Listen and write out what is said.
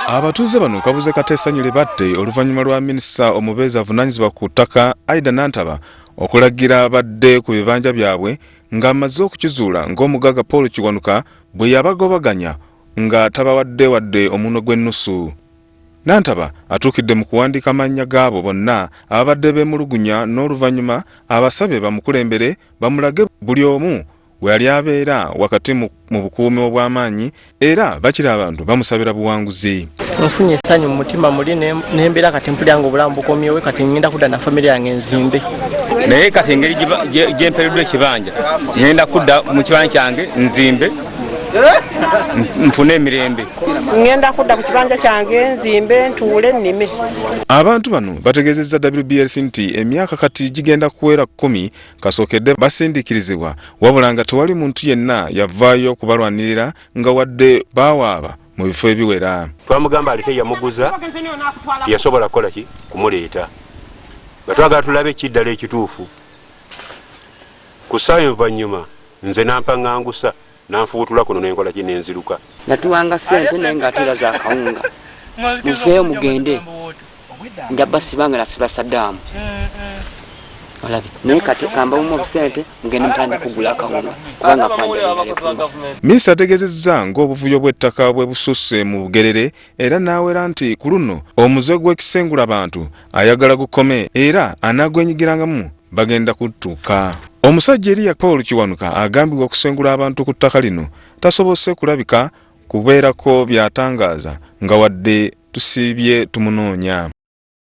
Abatuuze bano kabuze kateesanyule badde oluvannyuma lwa minisita omubeezi avunaanyizibwa ku ttaka Aida Nantaba okulagira badde ku bibanja byabwe ng'amaze okukizuula ng'omugagga Paul Kiwanuka bwe yabagobaganya nga tabawadde wadde omuno gw'ennusu. Nantaba atuukidde mu kuwandiika amannya gaabo bonna ababadde beemulugunya n'oluvannyuma abasabye bamukulembere bamulage buli omu we yali abeera wakati mu bukuumi obw'amaanyi era bakiri abantu bamusabira buwanguzi. Nfunye essanyu mu mutima muli n'embeera kati mpulira nga obulamu bukomyewo kati ngenda kudda na famire yange nzimbe. Naye kati engeri gyempereddwa ekibanja ngenda kudda mu kibanja kyange nzimbe nfune emirembe. Ngenda kudda mu kibanja kyange nzimbe ntuule nnime. Abantu bano bategeezezza WBLC nti emyaka kati gigenda kuwera 10 kasookedde basindiikirizibwa wabula nga tewali muntu yenna yavaayo kubalwanirira nga wadde baawaaba mu bifo ebiwera. Twamugamba alete yamuguza yasobola kukola ki kumuleeta nga twagala tulabe ekiddala ekituufu. Ku ssaawa envannyuma nze nampaŋŋangusa nanfuutula kuno nenkola ki nenziruka. Natuwanga ssente naye ng'ateera za kawunga muveeyo mugende njaba sibanga nasiba Saddaamu olabi naye kati kambamu obusente mugende mutandika kugula akawunga kubanga kwanjala. Minisita ategeezezza ng'obuvuyo bw'ettaka bwe bususse mu Bugerere era n'awera nti ku luno omuze gw'ekisengula abantu ayagala gukome era anaagwenyigirangamu bagenda kuttuuka. Omusajja Eriya Paul Kiwanuka agambibwa okusengula abantu ku ttaka lino tasobose kulabika kubeerako by'atangaaza nga wadde tusiibye tumunoonya.